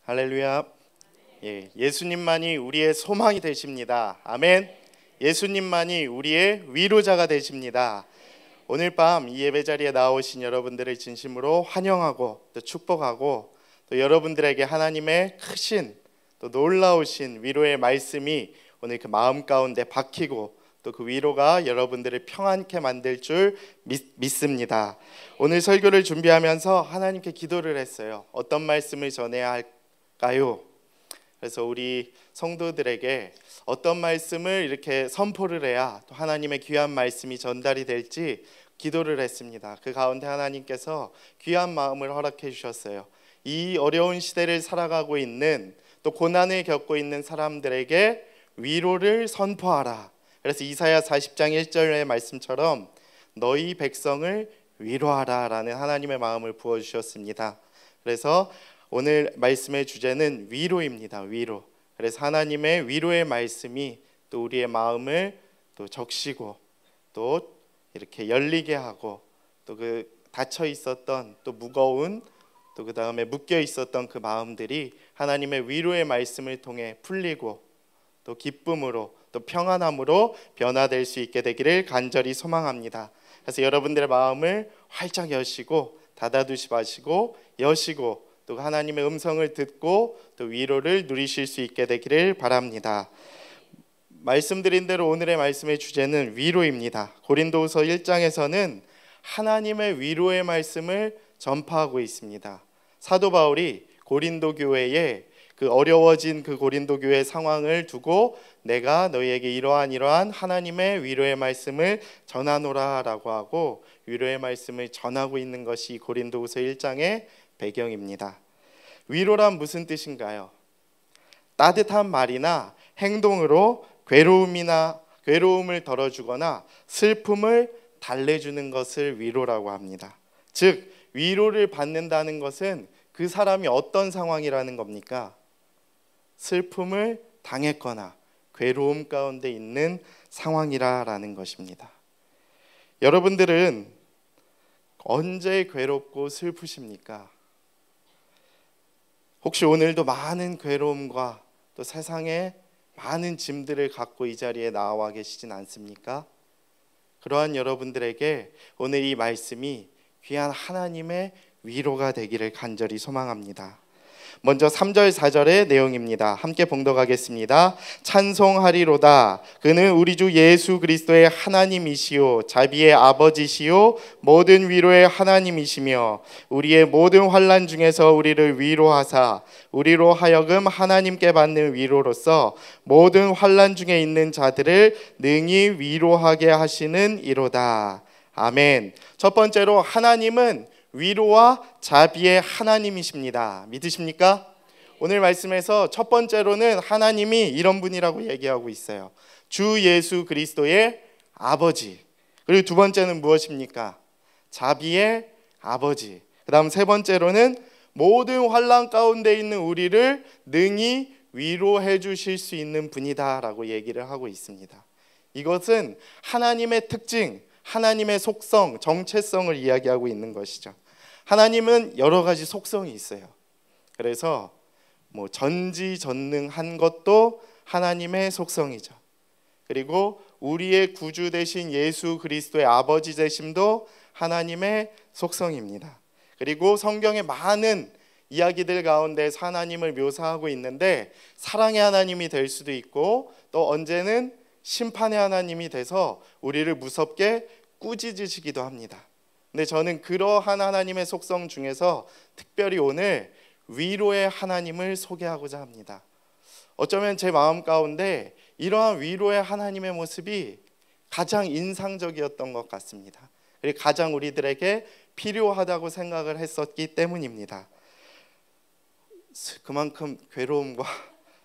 할렐루야. 예수님만이 우리의 소망이 되십니다. 아멘. 예수님만이 우리의 위로자가 되십니다. 오늘 밤 이 예배 자리에 나오신 여러분들을 진심으로 환영하고 또 축복하고, 또 여러분들에게 하나님의 크신 또 놀라우신 위로의 말씀이 오늘 그 마음 가운데 박히고, 또 그 위로가 여러분들을 평안케 만들 줄 믿습니다. 오늘 설교를 준비하면서 하나님께 기도를 했어요. 어떤 말씀을 전해야 할까요? 그래서 우리 성도들에게 어떤 말씀을 이렇게 선포를 해야 또 하나님의 귀한 말씀이 전달이 될지 기도를 했습니다. 그 가운데 하나님께서 귀한 마음을 허락해 주셨어요. 이 어려운 시대를 살아가고 있는, 또 고난을 겪고 있는 사람들에게 위로를 선포하라. 그래서 이사야 40장 1절의 말씀처럼 너희 백성을 위로하라 라는 하나님의 마음을 부어주셨습니다. 그래서 오늘 말씀의 주제는 위로입니다. 위로. 그래서 하나님의 위로의 말씀이 또 우리의 마음을 또 적시고, 또 이렇게 열리게 하고, 또 그 닫혀 있었던 또 무거운, 또 그 다음에 묶여 있었던 그 마음들이 하나님의 위로의 말씀을 통해 풀리고, 또 기쁨으로 또 평안함으로 변화될 수 있게 되기를 간절히 소망합니다. 그래서 여러분들의 마음을 활짝 여시고, 닫아두지 마시고 여시고, 또 하나님의 음성을 듣고 또 위로를 누리실 수 있게 되기를 바랍니다. 말씀드린 대로 오늘의 말씀의 주제는 위로입니다. 고린도후서 1장에서는 하나님의 위로의 말씀을 전파하고 있습니다. 사도 바울이 고린도 교회에 그 어려워진 그 고린도 교회 상황을 두고 내가 너희에게 이러한 하나님의 위로의 말씀을 전하노라 라고 하고, 위로의 말씀을 전하고 있는 것이 고린도후서 1장의 배경입니다. 위로란 무슨 뜻인가요? 따뜻한 말이나 행동으로 괴로움을 덜어주거나 슬픔을 달래주는 것을 위로라고 합니다. 즉, 위로를 받는다는 것은 그 사람이 어떤 상황이라는 겁니까? 슬픔을 당했거나 괴로움 가운데 있는 상황이라는 것입니다. 여러분들은 언제 괴롭고 슬프십니까? 혹시 오늘도 많은 괴로움과 또 세상에 많은 짐들을 갖고 이 자리에 나와 계시진 않습니까? 그러한 여러분들에게 오늘 이 말씀이 귀한 하나님의 위로가 되기를 간절히 소망합니다. 먼저 3절 4절의 내용입니다. 함께 봉독하겠습니다. 찬송하리로다. 그는 우리 주 예수 그리스도의 하나님이시요 자비의 아버지시요 모든 위로의 하나님이시며, 우리의 모든 환난 중에서 우리를 위로하사 우리로 하여금 하나님께 받는 위로로서 모든 환난 중에 있는 자들을 능히 위로하게 하시는 이로다. 아멘. 첫 번째로 하나님은 위로와 자비의 하나님이십니다. 믿으십니까? 오늘 말씀에서 첫 번째로는 하나님이 이런 분이라고 얘기하고 있어요. 주 예수 그리스도의 아버지. 그리고 두 번째는 무엇입니까? 자비의 아버지. 그 다음 세 번째로는 모든 환난 가운데 있는 우리를 능히 위로해 주실 수 있는 분이다 라고 얘기를 하고 있습니다. 이것은 하나님의 특징, 하나님의 속성, 정체성을 이야기하고 있는 것이죠. 하나님은 여러 가지 속성이 있어요. 그래서 전지전능한 것도 하나님의 속성이죠. 그리고 우리의 구주 되신 예수 그리스도의 아버지 되심도 하나님의 속성입니다. 그리고 성경의 많은 이야기들 가운데서 하나님을 묘사하고 있는데, 사랑의 하나님이 될 수도 있고, 또 언제는 심판의 하나님이 돼서 우리를 무섭게 꾸짖으시기도 합니다. 근데 저는 그러한 하나님의 속성 중에서 특별히 오늘 위로의 하나님을 소개하고자 합니다. 어쩌면 제 마음 가운데 이러한 위로의 하나님의 모습이 가장 인상적이었던 것 같습니다. 그리고 가장 우리들에게 필요하다고 생각을 했었기 때문입니다. 그만큼 괴로움과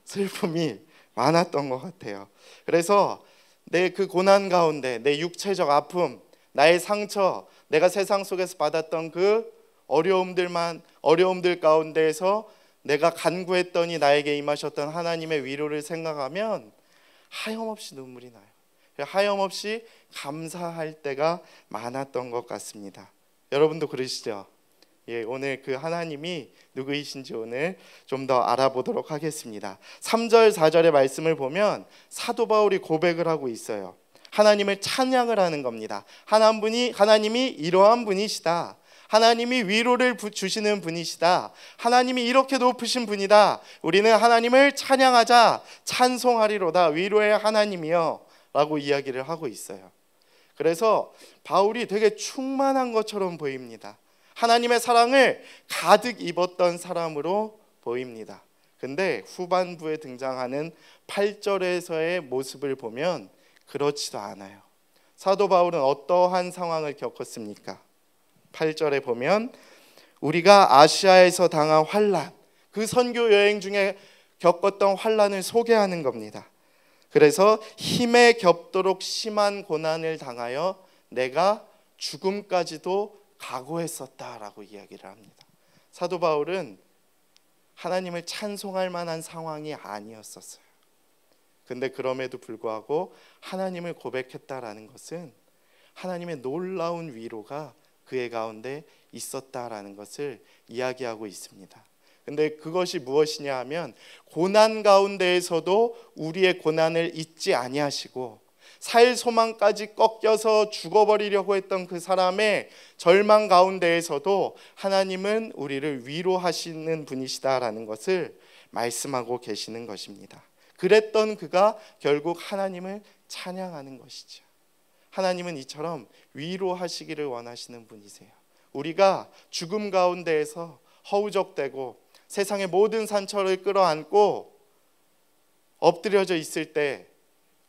슬픔이 많았던 것 같아요. 그래서 내 그 고난 가운데, 내 육체적 아픔, 나의 상처, 내가 세상 속에서 받았던 그 어려움들 가운데에서 내가 간구했더니 나에게 임하셨던 하나님의 위로를 생각하면 하염없이 눈물이 나요. 하염없이 감사할 때가 많았던 것 같습니다. 여러분도 그러시죠? 오늘 그 하나님이 누구이신지 오늘 좀 더 알아보도록 하겠습니다. 3절 4절의 말씀을 보면 사도 바울이 고백을 하고 있어요. 하나님을 찬양을 하는 겁니다. 하나님이 이러한 분이시다. 하나님이 위로를 주시는 분이시다. 하나님이 이렇게 높으신 분이다. 우리는 하나님을 찬양하자, 찬송하리로다. 위로의 하나님이여 라고 이야기를 하고 있어요. 그래서 바울이 되게 충만한 것처럼 보입니다. 하나님의 사랑을 가득 입었던 사람으로 보입니다. 근데 후반부에 등장하는 8절에서의 모습을 보면 그렇지도 않아요. 사도 바울은 어떠한 상황을 겪었습니까? 8절에 보면 우리가 아시아에서 당한 환난, 그 선교 여행 중에 겪었던 환난을 소개하는 겁니다. 그래서 힘에 겹도록 심한 고난을 당하여 내가 죽음까지도 각오했었다라고 이야기를 합니다. 사도 바울은 하나님을 찬송할 만한 상황이 아니었었어요. 근데 그럼에도 불구하고 하나님을 고백했다라는 것은 하나님의 놀라운 위로가 그의 가운데 있었다라는 것을 이야기하고 있습니다. 근데 그것이 무엇이냐 하면 고난 가운데에서도 우리의 고난을 잊지 아니하시고 살 소망까지 꺾여서 죽어버리려고 했던 그 사람의 절망 가운데에서도 하나님은 우리를 위로하시는 분이시다라는 것을 말씀하고 계시는 것입니다. 그랬던 그가 결국 하나님을 찬양하는 것이죠. 하나님은 이처럼 위로하시기를 원하시는 분이세요. 우리가 죽음 가운데에서 허우적대고 세상의 모든 상처를 끌어안고 엎드려져 있을 때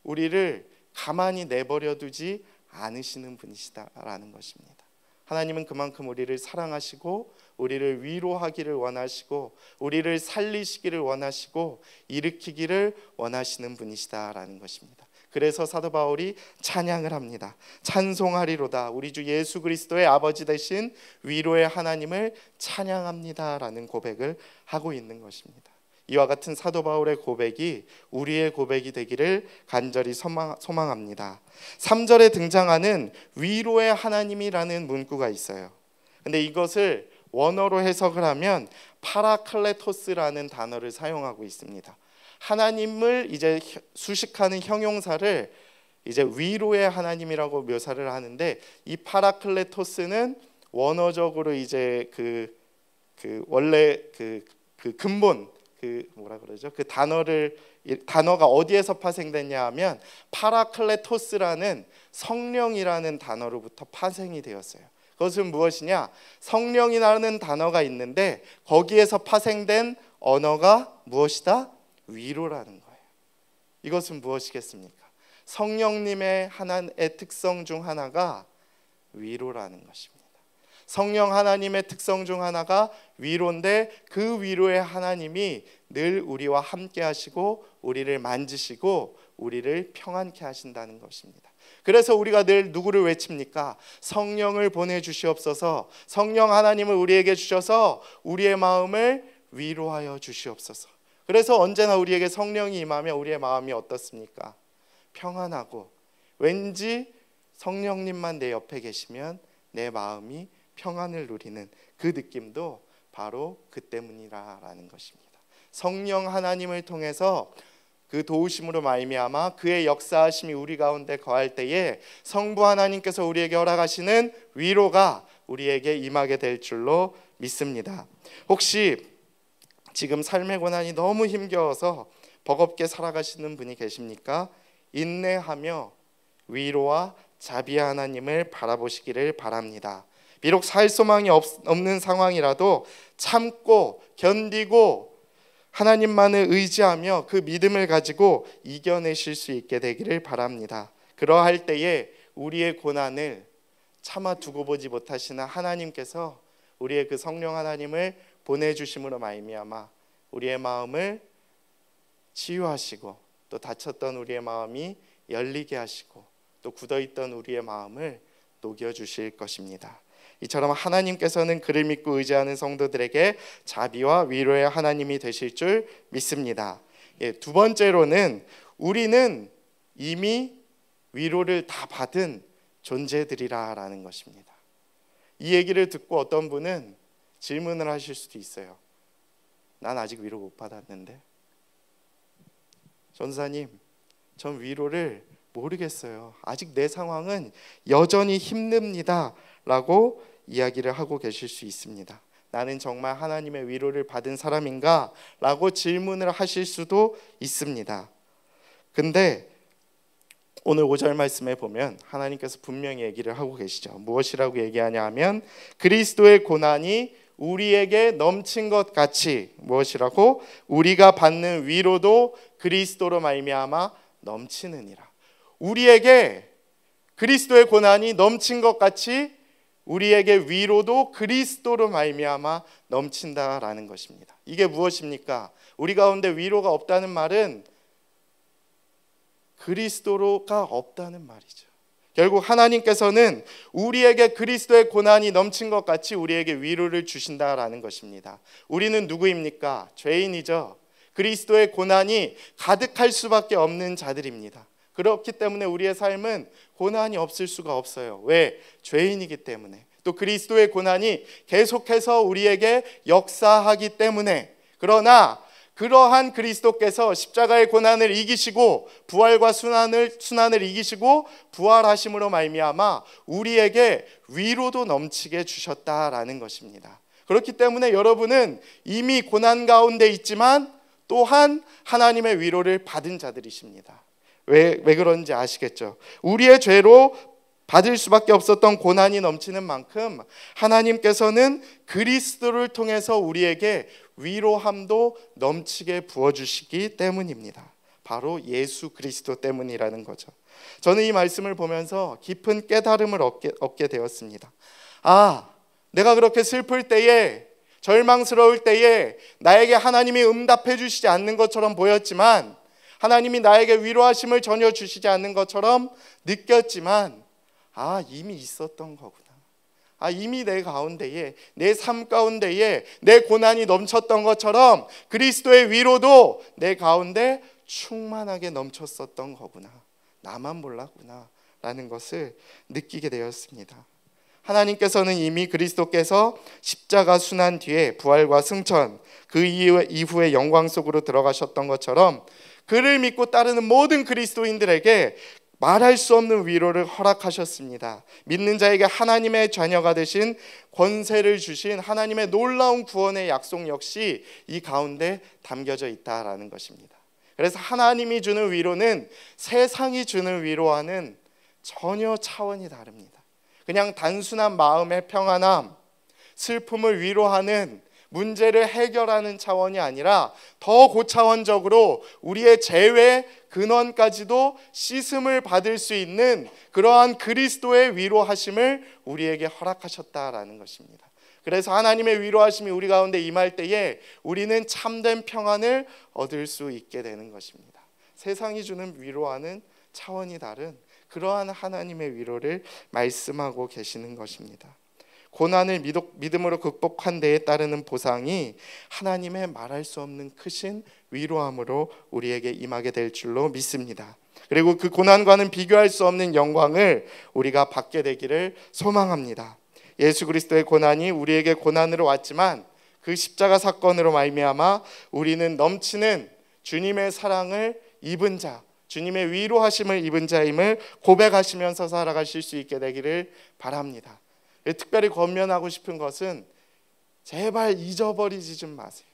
우리를 가만히 내버려 두지 않으시는 분이시다라는 것입니다. 하나님은 그만큼 우리를 사랑하시고 우리를 위로하기를 원하시고 우리를 살리시기를 원하시고 일으키기를 원하시는 분이시다라는 것입니다. 그래서 사도 바울이 찬양을 합니다. 찬송하리로다. 우리 주 예수 그리스도의 아버지 되신 위로의 하나님을 찬양합니다라는 고백을 하고 있는 것입니다. 이와 같은 사도 바울의 고백이 우리의 고백이 되기를 간절히 소망합니다. 3절에 등장하는 위로의 하나님이라는 문구가 있어요. 근데 이것을 원어로 해석을 하면 파라클레토스라는 단어를 사용하고 있습니다. 하나님을 이제 수식하는 형용사를 이제 위로의 하나님이라고 묘사를 하는데 이 파라클레토스는 원어적으로 이제 그 원래 그 근본 뭐라 그러죠? 그 단어가 어디에서 파생됐냐 하면 파라클레토스라는 성령이라는 단어로부터 파생이 되었어요. 그것은 무엇이냐? 성령이라는 단어가 있는데 거기에서 파생된 언어가 무엇이다? 위로라는 거예요. 이것은 무엇이겠습니까? 성령님의 하나의 특성 중 하나가 위로라는 것입니다. 성령 하나님의 특성 중 하나가 위로인데 그 위로의 하나님이 늘 우리와 함께 하시고 우리를 만지시고 우리를 평안케 하신다는 것입니다. 그래서 우리가 늘 누구를 외칩니까? 성령을 보내주시옵소서. 성령 하나님을 우리에게 주셔서 우리의 마음을 위로하여 주시옵소서. 그래서 언제나 우리에게 성령이 임하면 우리의 마음이 어떻습니까? 평안하고 왠지 성령님만 내 옆에 계시면 내 마음이 평안을 누리는 그 느낌도 바로 그 때문이라는 것입니다. 성령 하나님을 통해서 그 도우심으로 말미암아 그의 역사하심이 우리 가운데 거할 때에 성부 하나님께서 우리에게 허락하시는 위로가 우리에게 임하게 될 줄로 믿습니다. 혹시 지금 삶의 고난이 너무 힘겨워서 버겁게 살아가시는 분이 계십니까? 인내하며 위로와 자비 하나님을 바라보시기를 바랍니다. 비록 살 소망이 없는 상황이라도 참고 견디고 하나님만을 의지하며 그 믿음을 가지고 이겨내실 수 있게 되기를 바랍니다. 그러할 때에 우리의 고난을 차마 두고 보지 못하시는 하나님께서 우리의 그 성령 하나님을 보내주심으로 말미암아 우리의 마음을 치유하시고 또 닫혔던 우리의 마음이 열리게 하시고 또 굳어있던 우리의 마음을 녹여주실 것입니다. 이처럼 하나님께서는 그를 믿고 의지하는 성도들에게 자비와 위로의 하나님이 되실 줄 믿습니다. 두 번째로는 우리는 이미 위로를 다 받은 존재들이라는 것입니다. 이 얘기를 듣고 어떤 분은 질문을 하실 수도 있어요. 난 아직 위로 못 받았는데. 전사님, 전 위로를 모르겠어요. 아직 내 상황은 여전히 힘듭니다 라고 이야기를 하고 계실 수 있습니다. 나는 정말 하나님의 위로를 받은 사람인가? 라고 질문을 하실 수도 있습니다. 근데 오늘 5절 말씀에 보면 하나님께서 분명히 얘기를 하고 계시죠. 무엇이라고 얘기하냐 하면 그리스도의 고난이 우리에게 넘친 것 같이, 무엇이라고? 우리가 받는 위로도 그리스도로 말미암아 넘치느니라. 우리에게 그리스도의 고난이 넘친 것 같이 우리에게 위로도 그리스도로 말미암아 넘친다라는 것입니다. 이게 무엇입니까? 우리 가운데 위로가 없다는 말은 그리스도가 없다는 말이죠. 결국 하나님께서는 우리에게 그리스도의 고난이 넘친 것 같이 우리에게 위로를 주신다라는 것입니다. 우리는 누구입니까? 죄인이죠. 그리스도의 고난이 가득할 수밖에 없는 자들입니다. 그렇기 때문에 우리의 삶은 고난이 없을 수가 없어요. 왜? 죄인이기 때문에. 또 그리스도의 고난이 계속해서 우리에게 역사하기 때문에. 그러나 그러한 그리스도께서 십자가의 고난을 이기시고 부활과 순환을 이기시고 부활하심으로 말미암아 우리에게 위로도 넘치게 주셨다라는 것입니다. 그렇기 때문에 여러분은 이미 고난 가운데 있지만 또한 하나님의 위로를 받은 자들이십니다. 왜 그런지 아시겠죠? 우리의 죄로 받을 수밖에 없었던 고난이 넘치는 만큼 하나님께서는 그리스도를 통해서 우리에게 위로함도 넘치게 부어주시기 때문입니다. 바로 예수 그리스도 때문이라는 거죠. 저는 이 말씀을 보면서 깊은 깨달음을 얻게 되었습니다. 내가 그렇게 슬플 때에, 절망스러울 때에 나에게 하나님이 응답해 주시지 않는 것처럼 보였지만, 하나님이 나에게 위로하심을 전혀 주시지 않는 것처럼 느꼈지만, 이미 있었던 거구나. 이미 내 가운데에, 내 삶 가운데에 내 고난이 넘쳤던 것처럼 그리스도의 위로도 내 가운데 충만하게 넘쳤었던 거구나. 나만 몰랐구나 라는 것을 느끼게 되었습니다. 하나님께서는 이미 그리스도께서 십자가 순환 뒤에 부활과 승천, 그 이후에 영광 속으로 들어가셨던 것처럼 그를 믿고 따르는 모든 그리스도인들에게 말할 수 없는 위로를 허락하셨습니다. 믿는 자에게 하나님의 자녀가 되신 권세를 주신 하나님의 놀라운 구원의 약속 역시 이 가운데 담겨져 있다라는 것입니다. 그래서 하나님이 주는 위로는 세상이 주는 위로와는 전혀 차원이 다릅니다. 그냥 단순한 마음의 평안함, 슬픔을 위로하는, 문제를 해결하는 차원이 아니라 더 고차원적으로 우리의 죄의 근원까지도 씻음을 받을 수 있는 그러한 그리스도의 위로하심을 우리에게 허락하셨다라는 것입니다. 그래서 하나님의 위로하심이 우리 가운데 임할 때에 우리는 참된 평안을 얻을 수 있게 되는 것입니다. 세상이 주는 위로와는 차원이 다른 그러한 하나님의 위로를 말씀하고 계시는 것입니다. 고난을 믿음으로 극복한 데에 따르는 보상이 하나님의 말할 수 없는 크신 위로함으로 우리에게 임하게 될 줄로 믿습니다. 그리고 그 고난과는 비교할 수 없는 영광을 우리가 받게 되기를 소망합니다. 예수 그리스도의 고난이 우리에게 고난으로 왔지만 그 십자가 사건으로 말미암아 우리는 넘치는 주님의 사랑을 입은 자, 주님의 위로하심을 입은 자임을 고백하시면서 살아가실 수 있게 되기를 바랍니다. 특별히 권면하고 싶은 것은 제발 잊어버리지 좀 마세요.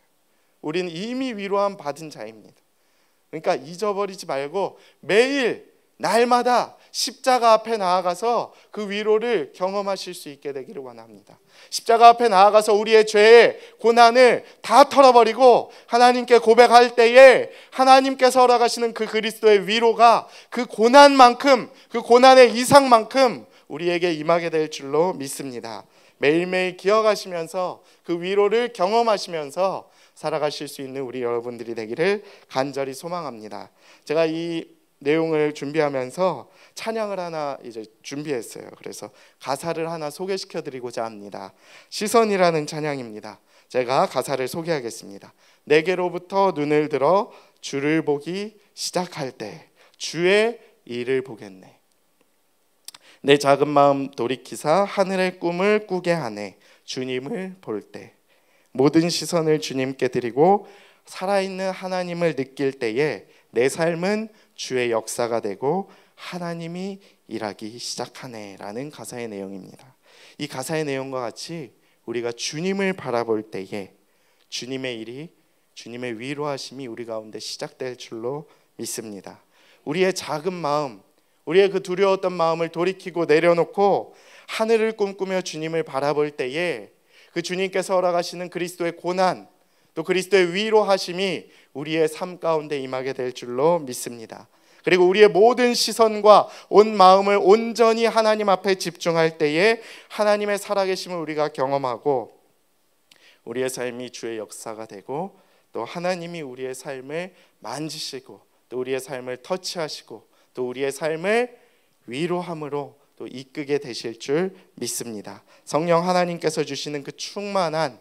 우리는 이미 위로함 받은 자입니다. 그러니까 잊어버리지 말고 매일 날마다 십자가 앞에 나아가서 그 위로를 경험하실 수 있게 되기를 원합니다. 십자가 앞에 나아가서 우리의 죄의 고난을 다 털어버리고 하나님께 고백할 때에 하나님께서 허락하시는 그 그리스도의 위로가 그 고난만큼, 그 고난의 이상만큼 우리에게 임하게 될 줄로 믿습니다. 매일매일 기억하시면서 그 위로를 경험하시면서 살아가실 수 있는 우리 여러분들이 되기를 간절히 소망합니다. 제가 이 내용을 준비하면서 찬양을 하나 이제 준비했어요. 그래서 가사를 하나 소개시켜 드리고자 합니다. 시선이라는 찬양입니다. 제가 가사를 소개하겠습니다. 내게로부터 눈을 들어 주를 보기 시작할 때 주의 일을 보겠네. 내 작은 마음 돌이키사 하늘의 꿈을 꾸게 하네. 주님을 볼 때. 모든 시선을 주님께 드리고 살아있는 하나님을 느낄 때에 내 삶은 주의 역사가 되고 하나님이 일하기 시작하네 라는 가사의 내용입니다. 이 가사의 내용과 같이 우리가 주님을 바라볼 때에 주님의 일이, 주님의 위로하심이 우리 가운데 시작될 줄로 믿습니다. 우리의 작은 마음, 우리의 그 두려웠던 마음을 돌이키고 내려놓고 하늘을 꿈꾸며 주님을 바라볼 때에 그 주님께서 허락하시는 그리스도의 고난, 또 그리스도의 위로하심이 우리의 삶 가운데 임하게 될 줄로 믿습니다. 그리고 우리의 모든 시선과 온 마음을 온전히 하나님 앞에 집중할 때에 하나님의 살아계심을 우리가 경험하고 우리의 삶이 주의 역사가 되고 또 하나님이 우리의 삶을 만지시고 또 우리의 삶을 터치하시고 또 우리의 삶을 위로함으로 또 이끄게 되실 줄 믿습니다. 성령 하나님께서 주시는 그 충만한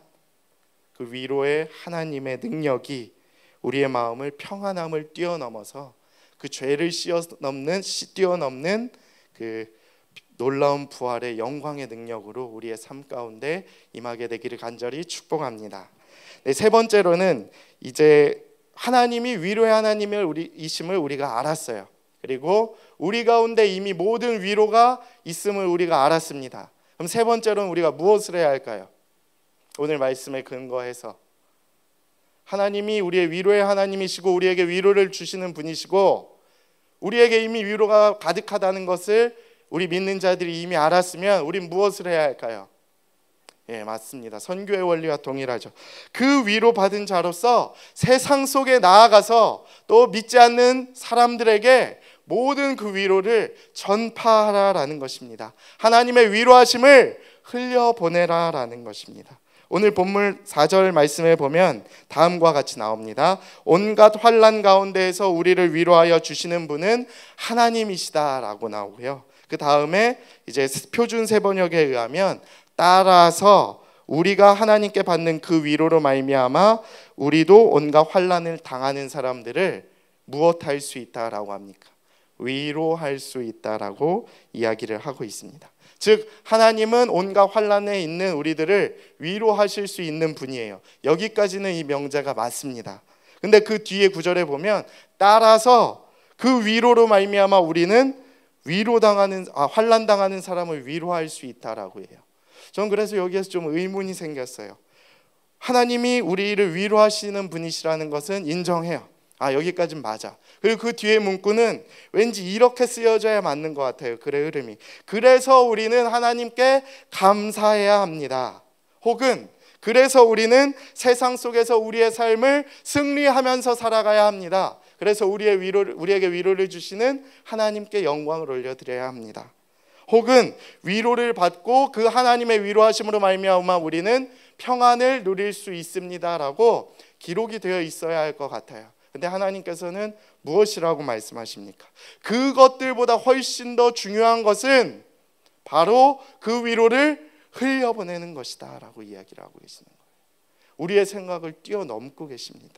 그 위로의 하나님의 능력이 우리의 마음을 평안함을 뛰어넘어서 그 죄를 뛰어넘는 그 놀라운 부활의 영광의 능력으로 우리의 삶 가운데 임하게 되기를 간절히 축복합니다. 네, 세 번째로는 이제 하나님이 위로의 하나님이심을 우리가 알았어요. 그리고 우리 가운데 이미 모든 위로가 있음을 우리가 알았습니다. 그럼 세 번째로는 우리가 무엇을 해야 할까요? 오늘 말씀에 근거해서 하나님이 우리의 위로의 하나님이시고 우리에게 위로를 주시는 분이시고 우리에게 이미 위로가 가득하다는 것을 우리 믿는 자들이 이미 알았으면 우린 무엇을 해야 할까요? 예, 맞습니다. 선교의 원리와 동일하죠. 그 위로 받은 자로서 세상 속에 나아가서 또 믿지 않는 사람들에게 모든 그 위로를 전파하라라는 것입니다. 하나님의 위로하심을 흘려보내라라는 것입니다. 오늘 본문 4절 말씀에 보면 다음과 같이 나옵니다. 온갖 환난 가운데에서 우리를 위로하여 주시는 분은 하나님이시다라고 나오고요. 그 다음에 이제 표준 세번역에 의하면 따라서 우리가 하나님께 받는 그 위로로 말미암아 우리도 온갖 환난을 당하는 사람들을 무엇할 수 있다라고 합니까? 위로할 수 있다라고 이야기를 하고 있습니다. 즉 하나님은 온갖 환난에 있는 우리들을 위로하실 수 있는 분이에요. 여기까지는 이 명제가 맞습니다. 근데 그 뒤에 구절에 보면 따라서 그 위로로 말미암아 우리는 환난 당하는 사람을 위로할 수 있다라고 해요. 저는 그래서 여기에서 좀 의문이 생겼어요. 하나님이 우리를 위로하시는 분이시라는 것은 인정해요. 여기까지는 맞아. 그리고 그 뒤에 문구는 왠지 이렇게 쓰여져야 맞는 것 같아요. 글의 흐름이. 그래서 우리는 하나님께 감사해야 합니다. 혹은 그래서 우리는 세상 속에서 우리의 삶을 승리하면서 살아가야 합니다. 그래서 우리에게 위로를 주시는 하나님께 영광을 올려드려야 합니다. 혹은 위로를 받고 그 하나님의 위로하심으로 말미암아 우리는 평안을 누릴 수 있습니다라고 기록이 되어 있어야 할 것 같아요. 근데 하나님께서는 무엇이라고 말씀하십니까? 그것들보다 훨씬 더 중요한 것은 바로 그 위로를 흘려보내는 것이다 라고 이야기를 하고 계시는 거예요. 우리의 생각을 뛰어넘고 계십니다.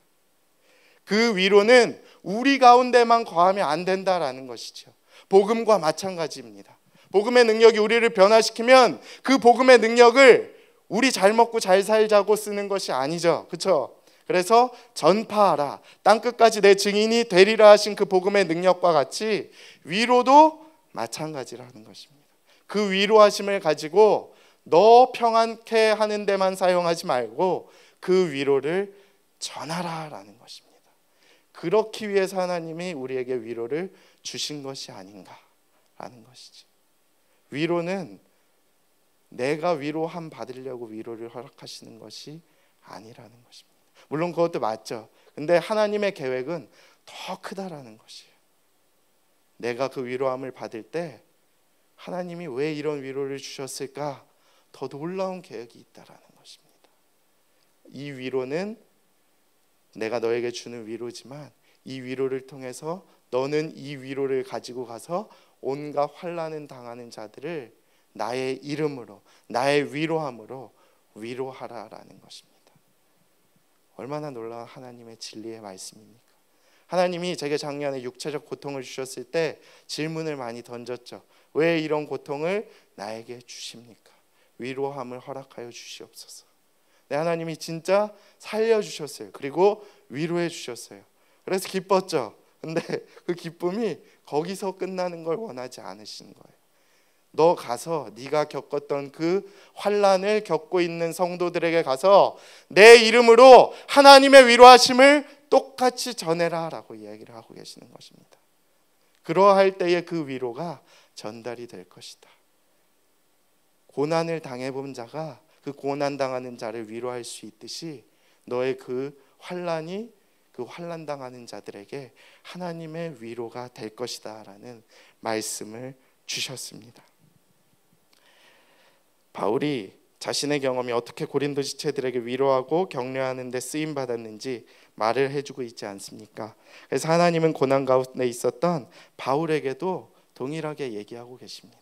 그 위로는 우리 가운데만 거하면 안 된다라는 것이죠. 복음과 마찬가지입니다. 복음의 능력이 우리를 변화시키면 그 복음의 능력을 우리 잘 먹고 잘 살자고 쓰는 것이 아니죠. 그렇죠? 그래서 전파하라. 땅끝까지 내 증인이 되리라 하신 그 복음의 능력과 같이 위로도 마찬가지라는 것입니다. 그 위로하심을 가지고 너 평안케 하는 데만 사용하지 말고 그 위로를 전하라라는 것입니다. 그렇기 위해서 하나님이 우리에게 위로를 주신 것이 아닌가라는 것이죠. 위로는 내가 위로함 받으려고 위로를 허락하시는 것이 아니라는 것입니다. 물론 그것도 맞죠. 근데 하나님의 계획은 더 크다라는 것이에요. 내가 그 위로함을 받을 때 하나님이 왜 이런 위로를 주셨을까? 더 놀라운 계획이 있다라는 것입니다. 이 위로는 내가 너에게 주는 위로지만 이 위로를 통해서 너는 이 위로를 가지고 가서 온갖 환난을 당하는 자들을 나의 이름으로 나의 위로함으로 위로하라라는 것입니다. 얼마나 놀라운 하나님의 진리의 말씀입니까? 하나님이 제게 작년에 육체적 고통을 주셨을 때 질문을 많이 던졌죠. 왜 이런 고통을 나에게 주십니까? 위로함을 허락하여 주시옵소서. 내 하나님이 진짜 살려주셨어요. 그리고 위로해 주셨어요. 그래서 기뻤죠. 근데 그 기쁨이 거기서 끝나는 걸 원하지 않으시는 거예요. 너 가서 네가 겪었던 그 환난을 겪고 있는 성도들에게 가서 내 이름으로 하나님의 위로하심을 똑같이 전해라 라고 이야기를 하고 계시는 것입니다. 그러할 때에 그 위로가 전달이 될 것이다. 고난을 당해본 자가 그 고난 당하는 자를 위로할 수 있듯이 너의 그 환난이 그 환난 당하는 자들에게 하나님의 위로가 될 것이다 라는 말씀을 주셨습니다. 바울이 자신의 경험이 어떻게 고린도 지체들에게 위로하고 격려하는 데 쓰임 받았는지 말을 해주고 있지 않습니까? 그래서 하나님은 고난 가운데 있었던 바울에게도 동일하게 얘기하고 계십니다.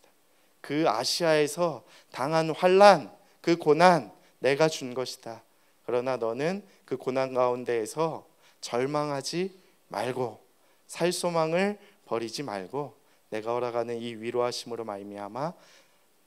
그 아시아에서 당한 환난, 그 고난 내가 준 것이다. 그러나 너는 그 고난 가운데에서 절망하지 말고 살 소망을 버리지 말고 내가 허락하는 이 위로하심으로 말미암아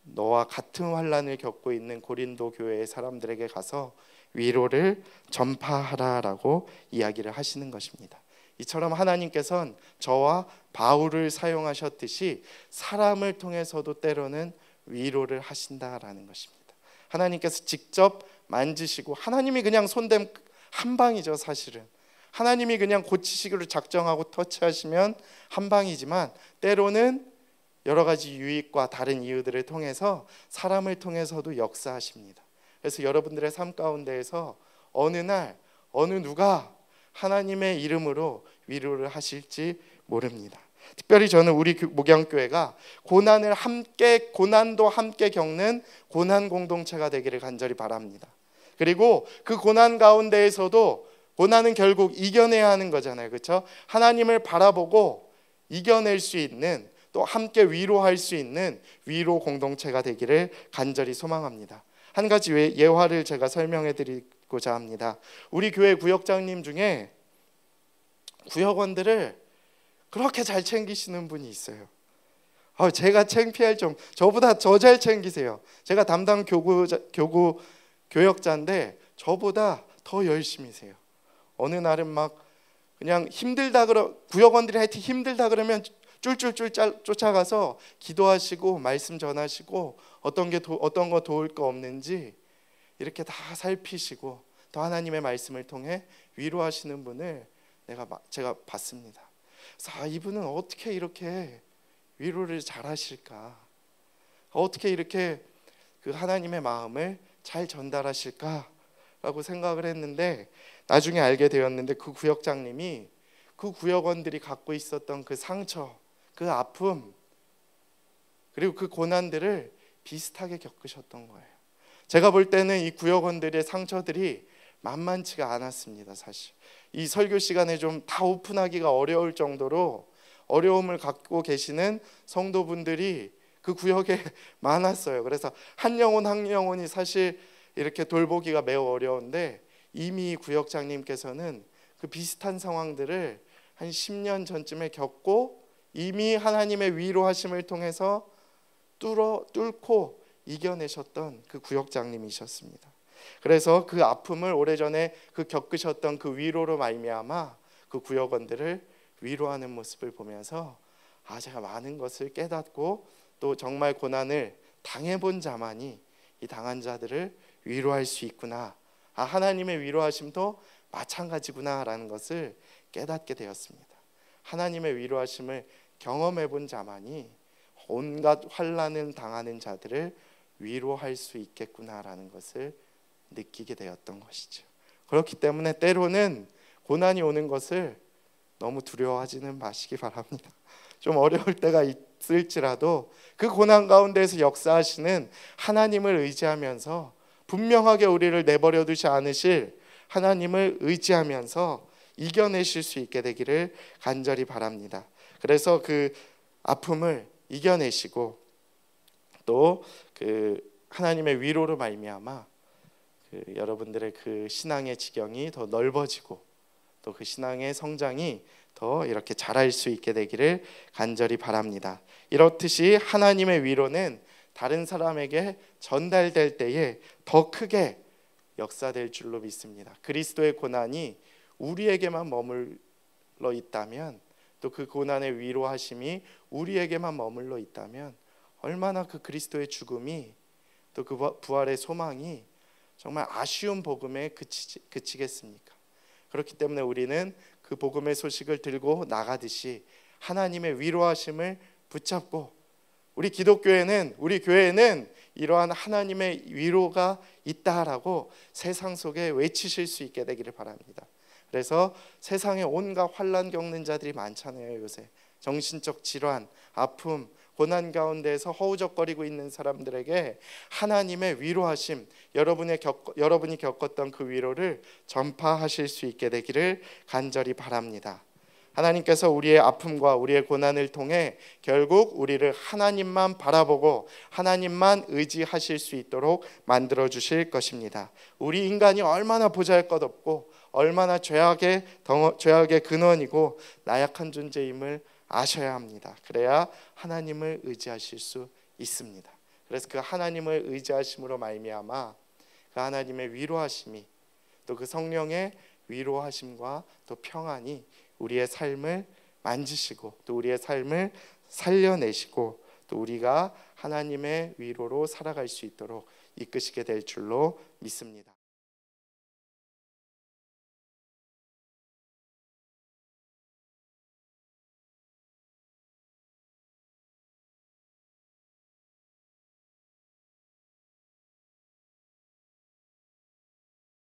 너와 같은 환난을 겪고 있는 고린도 교회의 사람들에게 가서 위로를 전파하라라고 이야기를 하시는 것입니다. 이처럼 하나님께서는 저와 바울을 사용하셨듯이 사람을 통해서도 때로는 위로를 하신다라는 것입니다. 하나님께서 직접 만지시고 하나님이 그냥 손댐 한 방이죠. 사실은 하나님이 그냥 고치시기로 작정하고 터치하시면 한 방이지만 때로는 여러 가지 유익과 다른 이유들을 통해서 사람을 통해서도 역사하십니다. 그래서 여러분들의 삶 가운데에서 어느 날 어느 누가 하나님의 이름으로 위로를 하실지 모릅니다. 특별히 저는 우리 목양교회가 고난도 함께 겪는 고난 공동체가 되기를 간절히 바랍니다. 그리고 그 고난 가운데에서도 고난은 결국 이겨내야 하는 거잖아요. 그렇죠? 하나님을 바라보고 이겨낼 수 있는 또 함께 위로할 수 있는 위로 공동체가 되기를 간절히 소망합니다. 한 가지 예화를 제가 설명해 드리고자 합니다. 우리 교회 구역장님 중에 구역원들을 그렇게 잘 챙기시는 분이 있어요. 제가 창피할 좀 저보다 더 잘 챙기세요. 제가 담당 교역자인데 저보다 더 열심히세요. 어느 날은 막 그냥 힘들다 구역원들이 하여튼 힘들다 그러면 쫄쫄쫄 쫓아가서 기도하시고 말씀 전하시고 어떤 거 도울 거 없는지 이렇게 다 살피시고 또 하나님의 말씀을 통해 위로하시는 분을 제가 봤습니다. 그래서 이분은 어떻게 이렇게 위로를 잘하실까? 어떻게 이렇게 그 하나님의 마음을 잘 전달하실까라고 생각을 했는데 나중에 알게 되었는데 그 구역장님이 그 구역원들이 갖고 있었던 그 상처, 그 아픔 그리고 그 고난들을 비슷하게 겪으셨던 거예요. 제가 볼 때는 이 구역원들의 상처들이 만만치가 않았습니다. 사실 이 설교 시간에 좀 다 오픈하기가 어려울 정도로 어려움을 갖고 계시는 성도분들이 그 구역에 많았어요. 그래서 한 영혼이 사실 이렇게 돌보기가 매우 어려운데 이미 구역장님께서는 그 비슷한 상황들을 한 10년 전쯤에 겪고 이미 하나님의 위로하심을 통해서 뚫고 이겨내셨던 그 구역장님이셨습니다. 그래서 그 아픔을 오래전에 그 겪으셨던 그 위로로 말미암아 그 구역원들을 위로하는 모습을 보면서 제가 많은 것을 깨닫고 또 정말 고난을 당해본 자만이 이 당한 자들을 위로할 수 있구나. 하나님의 위로하심도 마찬가지구나라는 것을 깨닫게 되었습니다. 하나님의 위로하심을 경험해본 자만이 온갖 환난을 당하는 자들을 위로할 수 있겠구나라는 것을 느끼게 되었던 것이죠. 그렇기 때문에 때로는 고난이 오는 것을 너무 두려워하지는 마시기 바랍니다. 좀 어려울 때가 있을지라도 그 고난 가운데에서 역사하시는 하나님을 의지하면서 분명하게 우리를 내버려 두지 않으실 하나님을 의지하면서 이겨내실 수 있게 되기를 간절히 바랍니다. 그래서 그 아픔을 이겨내시고 또 그 하나님의 위로로 말미암아 여러분들의 그 신앙의 지경이 더 넓어지고 또 그 신앙의 성장이 더 이렇게 자랄 수 있게 되기를 간절히 바랍니다. 이렇듯이 하나님의 위로는 다른 사람에게 전달될 때에 더 크게 역사될 줄로 믿습니다. 그리스도의 고난이 우리에게만 머물러 있다면, 또 그 고난의 위로하심이 우리에게만 머물러 있다면 얼마나 그 그리스도의 죽음이, 또 그 부활의 소망이 정말 아쉬운 복음에 그치겠습니까? 그렇기 때문에 우리는 그 복음의 소식을 들고 나가듯이 하나님의 위로하심을 붙잡고, 우리 기독교회는, 우리 교회는 이러한 하나님의 위로가 있다라고 세상 속에 외치실 수 있게 되기를 바랍니다. 그래서 세상에 온갖 환난 겪는 자들이 많잖아요. 요새 정신적 질환, 아픔, 고난 가운데에서 허우적거리고 있는 사람들에게 하나님의 위로하심, 여러분이 겪었던 그 위로를 전파하실 수 있게 되기를 간절히 바랍니다. 하나님께서 우리의 아픔과 우리의 고난을 통해 결국 우리를 하나님만 바라보고 하나님만 의지하실 수 있도록 만들어 주실 것입니다. 우리 인간이 얼마나 보잘것없고 얼마나 죄악의 근원이고 나약한 존재임을 아셔야 합니다. 그래야 하나님을 의지하실 수 있습니다. 그래서 그 하나님을 의지하심으로 말미암아 그 하나님의 위로하심이, 또 그 성령의 위로하심과 또 평안이 우리의 삶을 만지시고 또 우리의 삶을 살려내시고 또 우리가 하나님의 위로로 살아갈 수 있도록 이끄시게 될 줄로 믿습니다.